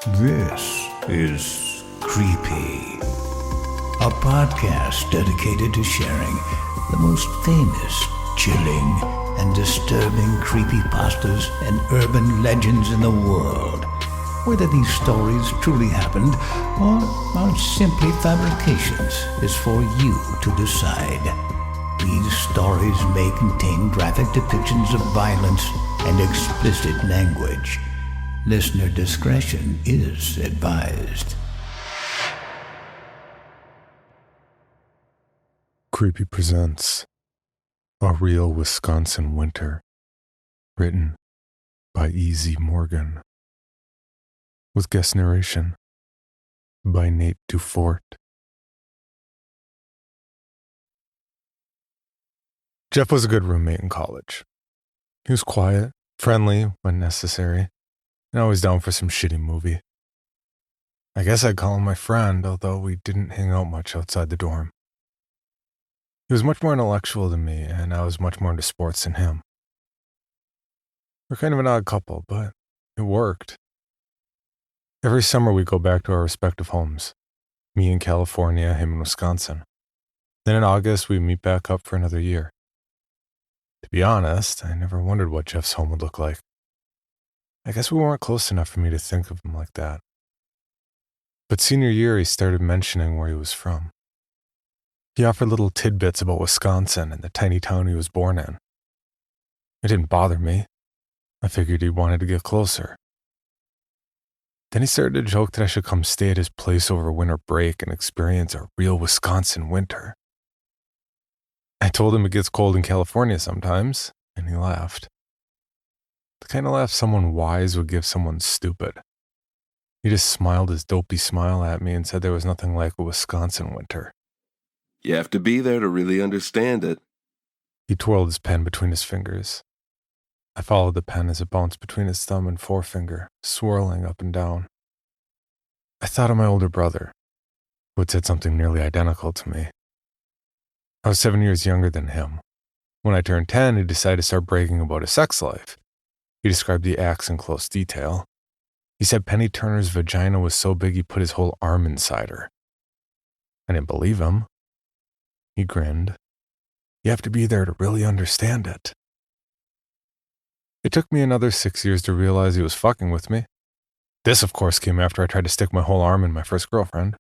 This is Creepy, a podcast dedicated to sharing the most famous, chilling, and disturbing creepypastas and urban legends in the world. Whether these stories truly happened or are simply fabrications is for you to decide. These stories may contain graphic depictions of violence and explicit language. Listener discretion is advised. Creepy presents A Real Wisconsin Winter, written by E.Z. Morgan, with guest narration by Nate Dufort. Jeff was a good roommate in college. He was quiet, friendly when necessary, and always down for some shitty movie. I guess I'd call him my friend, although we didn't hang out much outside the dorm. He was much more intellectual than me, and I was much more into sports than him. We're kind of an odd couple, but it worked. Every summer we'd go back to our respective homes. Me in California, him in Wisconsin. Then in August, we'd meet back up for another year. To be honest, I never wondered what Jeff's home would look like. I guess we weren't close enough for me to think of him like that. But senior year, he started mentioning where he was from. He offered little tidbits about Wisconsin and the tiny town he was born in. It didn't bother me. I figured he wanted to get closer. Then he started to joke that I should come stay at his place over winter break and experience a real Wisconsin winter. I told him it gets cold in California sometimes, and he laughed. The kind of laugh someone wise would give someone stupid. He just smiled his dopey smile at me and said there was nothing like a Wisconsin winter. You have to be there to really understand it. He twirled his pen between his fingers. I followed the pen as it bounced between his thumb and forefinger, swirling up and down. I thought of my older brother, who had said something nearly identical to me. I was 7 years younger than him. When I turned 10, he decided to start bragging about his sex life. He described the acts in close detail. He said Penny Turner's vagina was so big he put his whole arm inside her. I didn't believe him. He grinned. You have to be there to really understand it. It took me another 6 years to realize he was fucking with me. This, of course, came after I tried to stick my whole arm in my first girlfriend.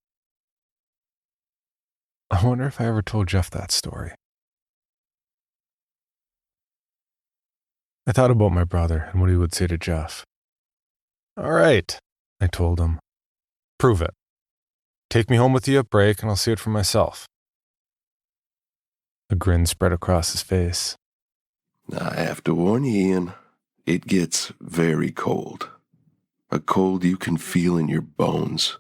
I wonder if I ever told Jeff that story. I thought about my brother and what he would say to Jeff. All right, I told him. Prove it. Take me home with you at break and I'll see it for myself. A grin spread across his face. I have to warn you, Ian, it gets very cold. A cold you can feel in your bones.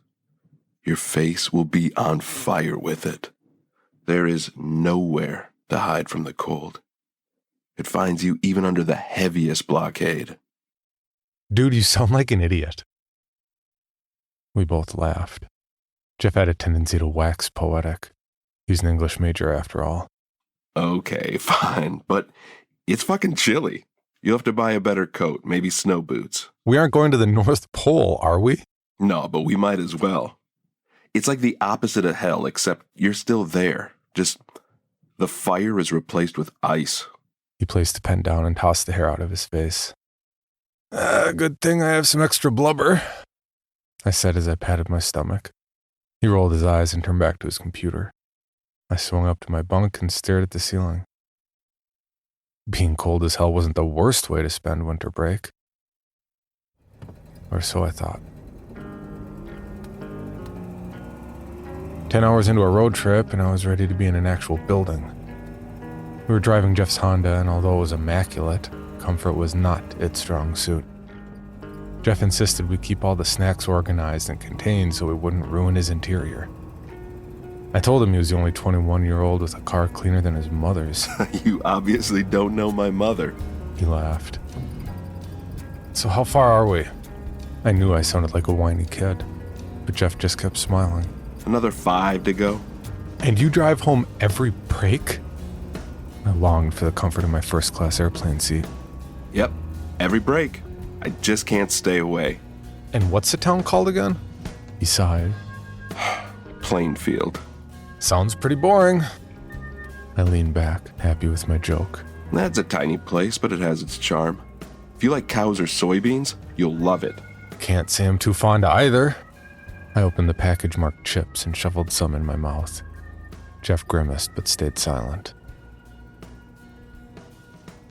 Your face will be on fire with it. There is nowhere to hide from the cold. It finds you even under the heaviest blockade. Dude, you sound like an idiot. We both laughed. Jeff had a tendency to wax poetic. He's an English major after all. Okay, fine, but it's fucking chilly. You'll have to buy a better coat, maybe snow boots. We aren't going to the North Pole, are we? No, but we might as well. It's like the opposite of hell, except you're still there. Just the fire is replaced with ice. He placed the pen down and tossed the hair out of his face. Good thing I have some extra blubber, I said as I patted my stomach. He rolled his eyes and turned back to his computer. I swung up to my bunk and stared at the ceiling. Being cold as hell wasn't the worst way to spend winter break. Or so I thought. 10 hours into a road trip and I was ready to be in an actual building. We were driving Jeff's Honda, and although it was immaculate, comfort was not its strong suit. Jeff insisted we keep all the snacks organized and contained so it wouldn't ruin his interior. I told him he was the only 21-year-old with a car cleaner than his mother's. You obviously don't know my mother. He laughed. So how far are we? I knew I sounded like a whiny kid, but Jeff just kept smiling. Another 5 to go. And you drive home every break? I longed for the comfort of my first-class airplane seat. Yep, every break. I just can't stay away. And what's the town called again? He sighed. Plainfield. Sounds pretty boring. I leaned back, happy with my joke. That's a tiny place, but it has its charm. If you like cows or soybeans, you'll love it. Can't say I'm too fond of either. I opened the package marked chips and shoveled some in my mouth. Jeff grimaced but stayed silent.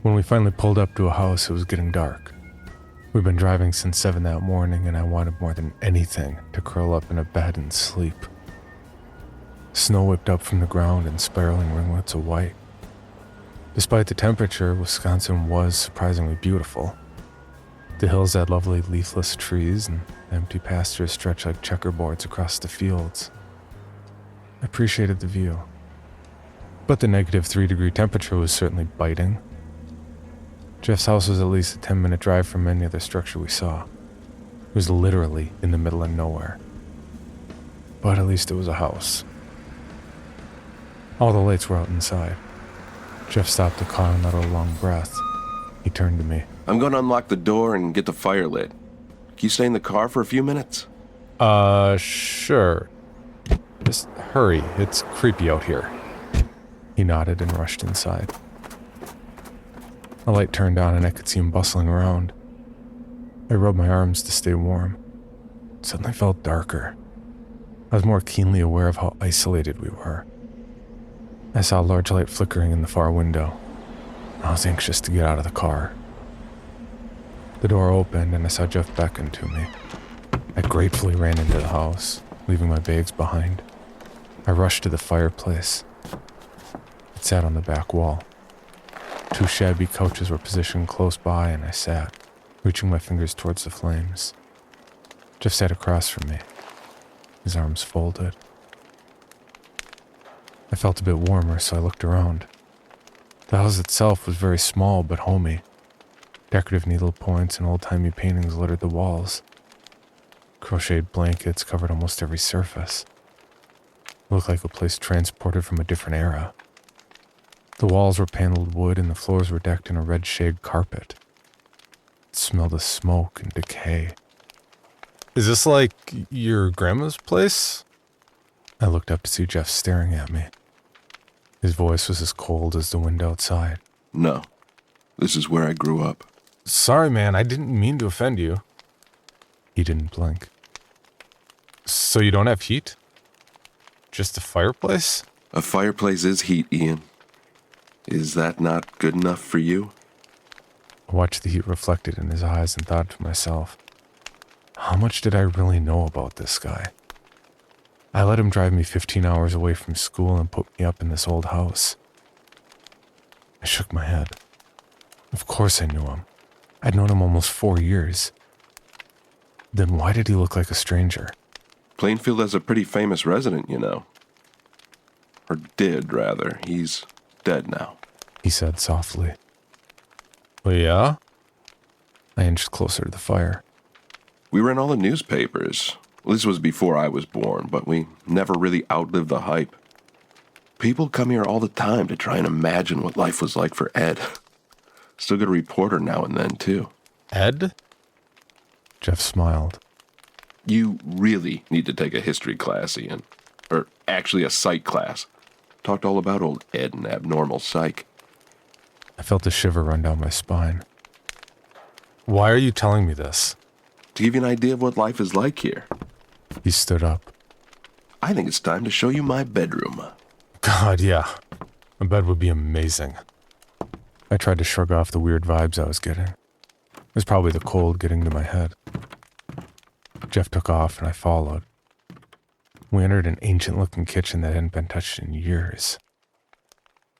When we finally pulled up to a house, it was getting dark. We'd been driving since 7 that morning, and I wanted more than anything to curl up in a bed and sleep. Snow whipped up from the ground in spiraling ringlets of white. Despite the temperature, Wisconsin was surprisingly beautiful. The hills had lovely leafless trees, and empty pastures stretched like checkerboards across the fields. I appreciated the view. But the negative 3-degree temperature was certainly biting. Jeff's house was at least a 10-minute drive from any other structure we saw. It was literally in the middle of nowhere. But at least it was a house. All the lights were out inside. Jeff stopped the car and uttered a long breath. He turned to me. I'm going to unlock the door and get the fire lit. Can you stay in the car for a few minutes? Sure. Just hurry, it's creepy out here. He nodded and rushed inside. A light turned on and I could see him bustling around. I rubbed my arms to stay warm. It suddenly felt darker. I was more keenly aware of how isolated we were. I saw a large light flickering in the far window. I was anxious to get out of the car. The door opened and I saw Jeff beckon to me. I gratefully ran into the house, leaving my bags behind. I rushed to the fireplace. It sat on the back wall. 2 shabby couches were positioned close by, and I sat, reaching my fingers towards the flames. Jeff sat across from me, his arms folded. I felt a bit warmer, so I looked around. The house itself was very small but homey. Decorative needle points and old-timey paintings littered the walls. Crocheted blankets covered almost every surface. It looked like a place transported from a different era. The walls were paneled wood and the floors were decked in a red shade carpet. It smelled of smoke and decay. Is this like your grandma's place? I looked up to see Jeff staring at me. His voice was as cold as the wind outside. No. This is where I grew up. Sorry, man, I didn't mean to offend you. He didn't blink. So you don't have heat? Just a fireplace? A fireplace is heat, Ian. Is that not good enough for you? I watched the heat reflected in his eyes and thought to myself, how much did I really know about this guy? I let him drive me 15 hours away from school and put me up in this old house. I shook my head. Of course I knew him. I'd known him almost 4 years. Then why did he look like a stranger? Plainfield has a pretty famous resident, you know. Or did, rather. He's dead now. He said softly. Well, yeah? I inched closer to the fire. We were in all the newspapers. This was before I was born, but we never really outlived the hype. People come here all the time to try and imagine what life was like for Ed. Still get a reporter now and then, too. Ed? Jeff smiled. You really need to take a history class, Ian. Or actually a psych class. Talked all about old Ed and abnormal psych. I felt a shiver run down my spine. Why are you telling me this? To give you an idea of what life is like here. He stood up. I think it's time to show you my bedroom. God, yeah. A bed would be amazing. I tried to shrug off the weird vibes I was getting. It was probably the cold getting to my head. Jeff took off and I followed. We entered an ancient-looking kitchen that hadn't been touched in years.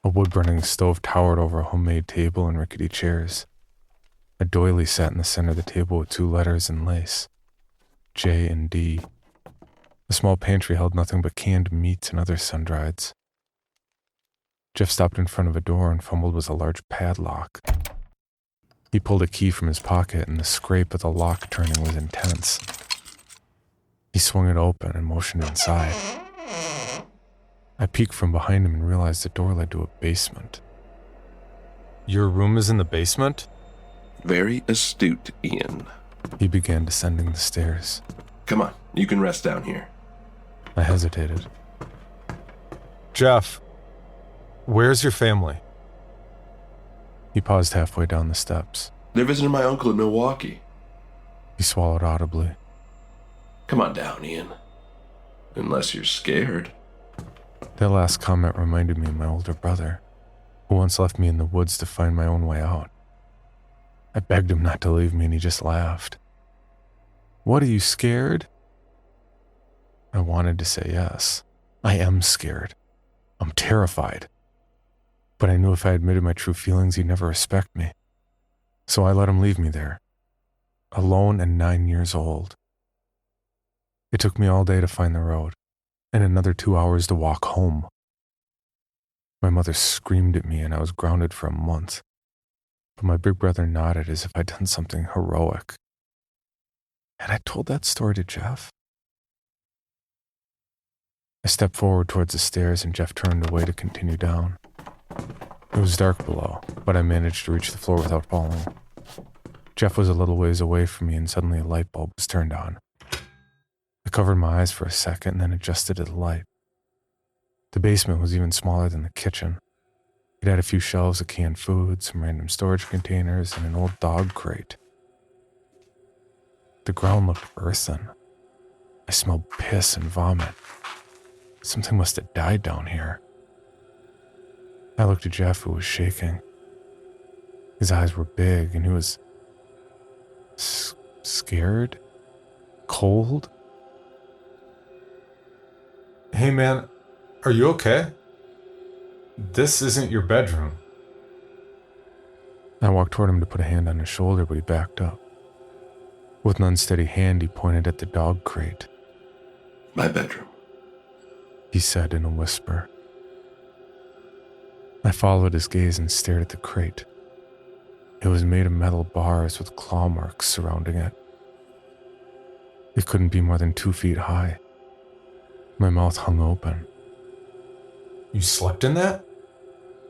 A wood-burning stove towered over a homemade table and rickety chairs. A doily sat in the center of the table with 2 letters in lace. J and D. The small pantry held nothing but canned meats and other sun-drieds. Jeff stopped in front of a door and fumbled with a large padlock. He pulled a key from his pocket and the scrape of the lock turning was intense. He swung it open and motioned inside. I peeked from behind him and realized the door led to a basement. Your room is in the basement? Very astute, Ian. He began descending the stairs. Come on, you can rest down here. I hesitated. Jeff, where's your family? He paused halfway down the steps. They're visiting my uncle in Milwaukee. He swallowed audibly. Come on down, Ian. Unless you're scared. That last comment reminded me of my older brother, who once left me in the woods to find my own way out. I begged him not to leave me and he just laughed. What, are you scared? I wanted to say yes. I am scared. I'm terrified. But I knew if I admitted my true feelings, he'd never respect me. So I let him leave me there, alone and 9 years old. It took me all day to find the road, and another 2 hours to walk home. My mother screamed at me and I was grounded for a month. But my big brother nodded as if I'd done something heroic. Had I told that story to Jeff? I stepped forward towards the stairs and Jeff turned away to continue down. It was dark below, but I managed to reach the floor without falling. Jeff was a little ways away from me and suddenly a light bulb was turned on. I covered my eyes for a second and then adjusted to the light. The basement was even smaller than the kitchen. It had a few shelves of canned food, some random storage containers, and an old dog crate. The ground looked earthen. I smelled piss and vomit. Something must have died down here. I looked at Jeff, who was shaking. His eyes were big, and he was scared, cold. Hey man, are you okay? This isn't your bedroom. I walked toward him to put a hand on his shoulder, but he backed up. With an unsteady hand, he pointed at the dog crate. My bedroom, He said in a whisper. I followed his gaze and stared at the crate. It was made of metal bars with claw marks surrounding it. It couldn't be more than 2 feet high. My mouth hung open. You slept in that?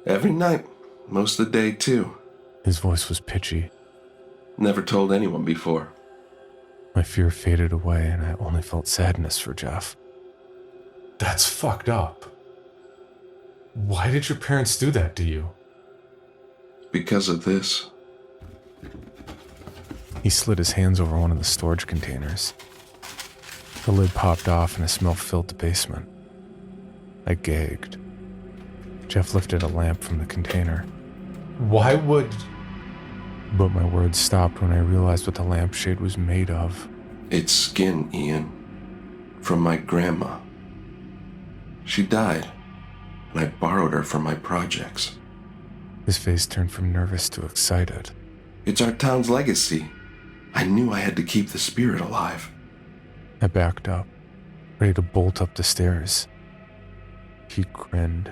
Every night, most of the day too. His voice was pitchy. Never told anyone before. My fear faded away and I only felt sadness for Jeff. That's fucked up. Why did your parents do that to you? Because of this. He slid his hands over one of the storage containers. The lid popped off and a smell filled the basement. I gagged. Jeff lifted a lamp from the container. Why would... But my words stopped when I realized what the lampshade was made of. It's skin, Ian. From my grandma. She died, and I borrowed her for my projects. His face turned from nervous to excited. It's our town's legacy. I knew I had to keep the spirit alive. I backed up, ready to bolt up the stairs. He grinned.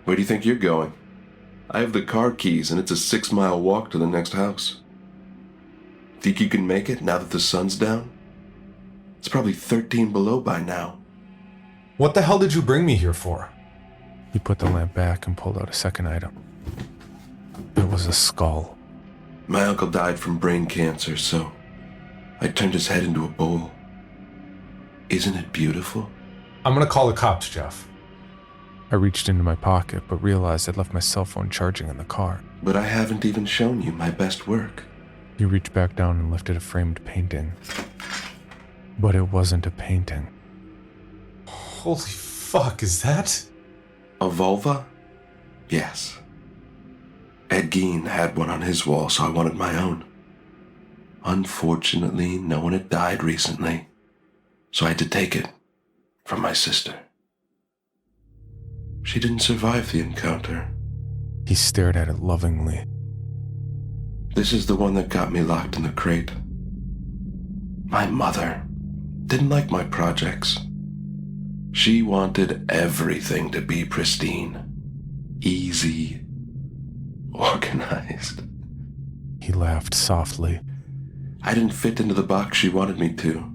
Where do you think you're going? I have the car keys and it's a 6-mile walk to the next house. Think you can make it now that the sun's down? It's probably 13 below by now. What the hell did you bring me here for? He put the lamp back and pulled out a second item. It was a skull. My uncle died from brain cancer, so I turned his head into a bowl. Isn't it beautiful? I'm gonna call the cops, Jeff. I reached into my pocket, but realized I'd left my cell phone charging in the car. But I haven't even shown you my best work. He reached back down and lifted a framed painting. But it wasn't a painting. Holy fuck, is that? A vulva? Yes. Ed Gein had one on his wall, so I wanted my own. Unfortunately, no one had died recently, so I had to take it from my sister. She didn't survive the encounter. He stared at it lovingly. This is the one that got me locked in the crate. My mother didn't like my projects. She wanted everything to be pristine, easy, organized. He laughed softly. I didn't fit into the box she wanted me to,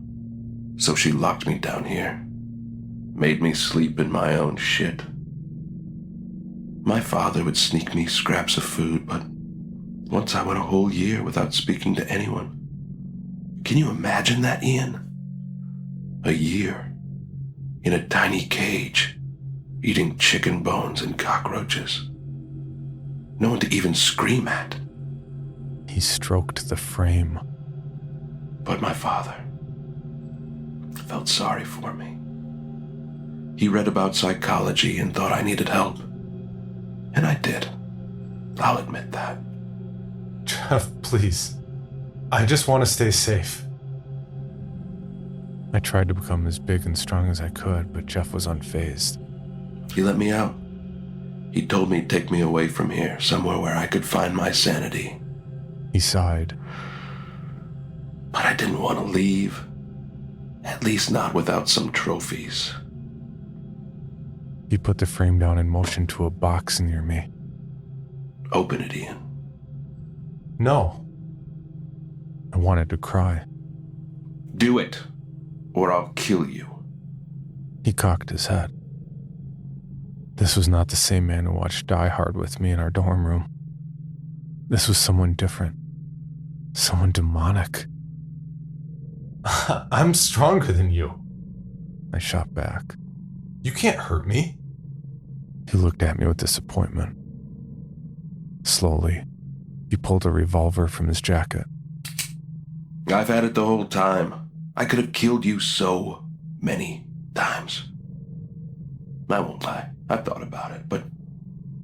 so she locked me down here, made me sleep in my own shit. My father would sneak me scraps of food, but once I went a whole year without speaking to anyone, Can you imagine that, Ian? A year in a tiny cage, eating chicken bones and cockroaches. No one to even scream at. He stroked the frame. But my father felt sorry for me. He read about psychology and thought I needed help. And I did. I'll admit that. Jeff, please. I just want to stay safe. I tried to become as big and strong as I could, but Jeff was unfazed. He let me out. He told me to take me away from here, somewhere where I could find my sanity. He sighed. But I didn't want to leave. At least not without some trophies. He put the frame down and motioned to a box near me. Open it, Ian. No. I wanted to cry. Do it, or I'll kill you. He cocked his head. This was not the same man who watched Die Hard with me in our dorm room. This was someone different. Someone demonic. I'm stronger than you. I shot back. You can't hurt me. He looked at me with disappointment. Slowly, he pulled a revolver from his jacket. I've had it the whole time. I could have killed you so many times. I won't lie, I've thought about it, but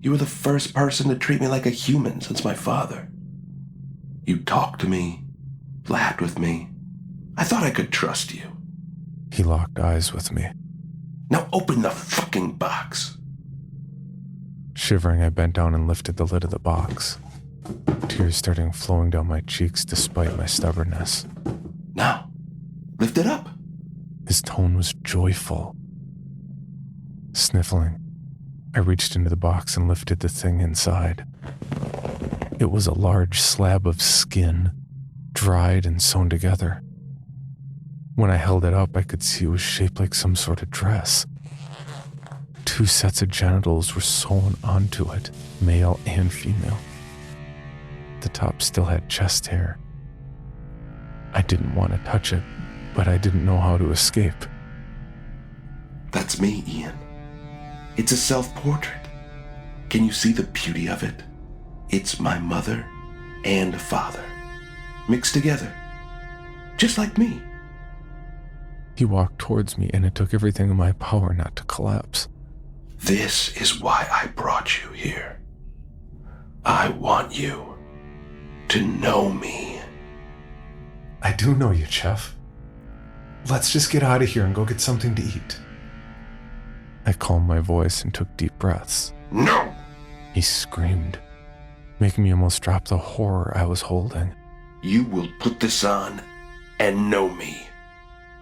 you were the first person to treat me like a human since my father. You talked to me, laughed with me. I thought I could trust you. He locked eyes with me. Now open the fucking box. Shivering, I bent down and lifted the lid of the box. Tears started flowing down my cheeks despite my stubbornness. Now, lift it up. His tone was joyful. Sniffling, I reached into the box and lifted the thing inside. It was a large slab of skin, dried and sewn together. When I held it up, I could see it was shaped like some sort of dress. 2 sets of genitals were sewn onto it, male and female. The top still had chest hair. I didn't want to touch it, but I didn't know how to escape. That's me, Ian. It's a self-portrait. Can you see the beauty of it? It's my mother and father, mixed together, just like me. He walked towards me, and it took everything in my power not to collapse. This is why I brought you here. I want you to know me. I do know you, Jeff. Let's just get out of here and go get something to eat. I calmed my voice and took deep breaths. No! He screamed, making me almost drop the horror I was holding. You will put this on and know me,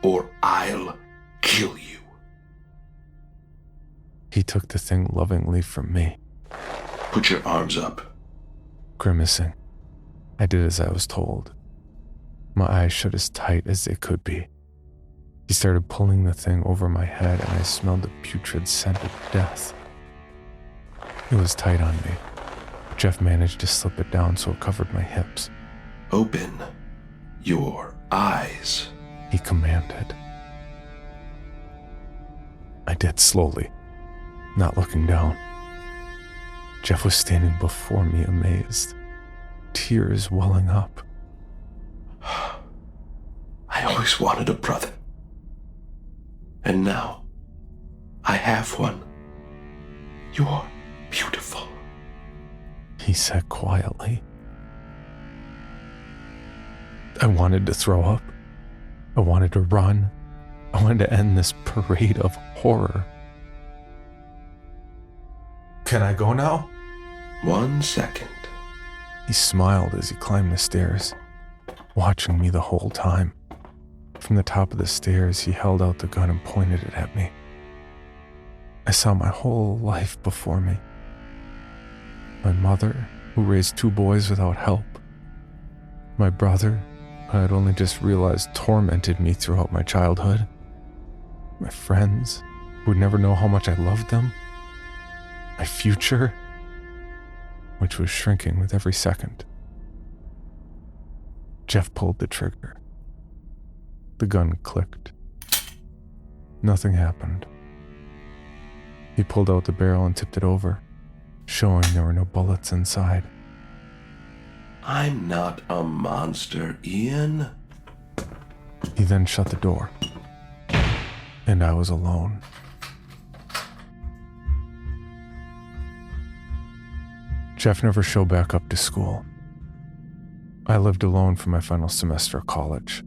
or I'll kill you. He took the thing lovingly from me. Put your arms up. Grimacing, I did as I was told. My eyes shut as tight as they could be. He started pulling the thing over my head, and I smelled the putrid scent of death. It was tight on me. Jeff managed to slip it down so it covered my hips. Open your eyes, He commanded. I did slowly, not looking down. Jeff was standing before me, amazed, tears welling up. I always wanted a brother. And now, I have one. You're beautiful. He said quietly. I wanted to throw up. I wanted to run. I wanted to end this parade of horror. Can I go now? 1 second. He smiled as he climbed the stairs, watching me the whole time. From the top of the stairs, he held out the gun and pointed it at me. I saw my whole life before me. My mother, who raised 2 boys without help. My brother, who I had only just realized tormented me throughout my childhood. My friends, who would never know how much I loved them. My future, which was shrinking with every second. Jeff pulled the trigger. The gun clicked. Nothing happened. He pulled out the barrel and tipped it over, showing there were no bullets inside. I'm not a monster, Ian. He then shut the door, and I was alone. Jeff never showed back up to school. I lived alone for my final semester of college.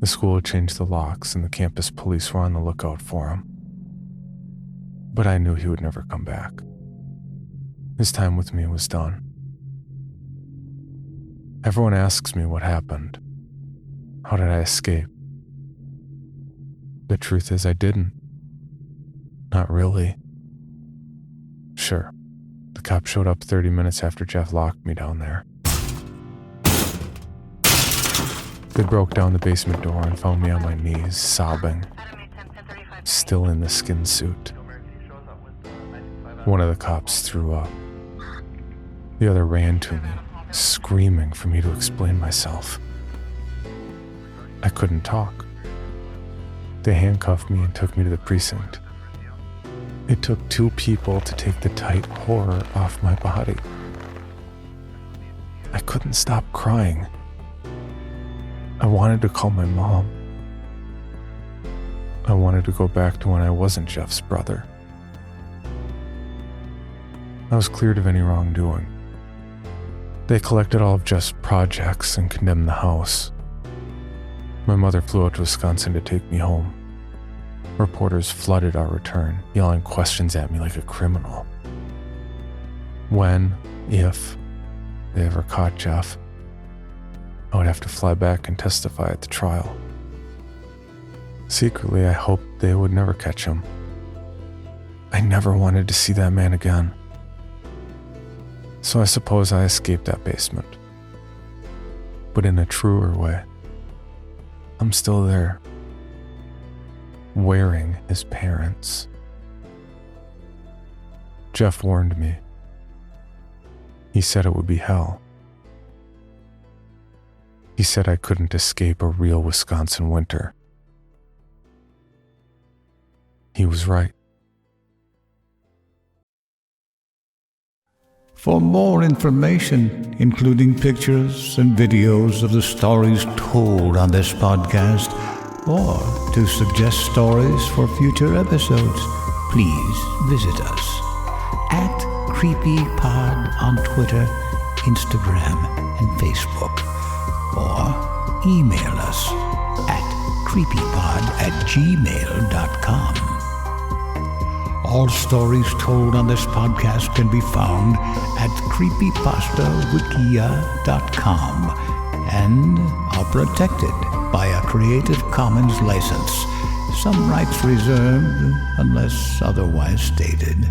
The school had changed the locks, and the campus police were on the lookout for him. But I knew he would never come back. His time with me was done. Everyone asks me what happened. How did I escape? The truth is I didn't. Not really. Sure, the cop showed up 30 minutes after Jeff locked me down there. They broke down the basement door and found me on my knees, sobbing, still in the skin suit. One of the cops threw up. The other ran to me, screaming for me to explain myself. I couldn't talk. They handcuffed me and took me to the precinct. It took 2 people to take the tight horror off my body. I couldn't stop crying. I wanted to call my mom. I wanted to go back to when I wasn't Jeff's brother. I was cleared of any wrongdoing. They collected all of Jeff's projects and condemned the house. My mother flew out to Wisconsin to take me home. Reporters flooded our return, yelling questions at me like a criminal. When, if, they ever caught Jeff, I would have to fly back and testify at the trial. Secretly, I hoped they would never catch him. I never wanted to see that man again. So I suppose I escaped that basement. But in a truer way, I'm still there, wearing his parents. Jeff warned me. He said it would be hell. He said I couldn't escape a real Wisconsin winter. He was right. For more information, including pictures and videos of the stories told on this podcast, or to suggest stories for future episodes, please visit us at CreepyPod on Twitter, Instagram, and Facebook, or email us at creepypod@gmail.com. All stories told on this podcast can be found at creepypastawikia.com and are protected by a Creative Commons license. Some rights reserved unless otherwise stated.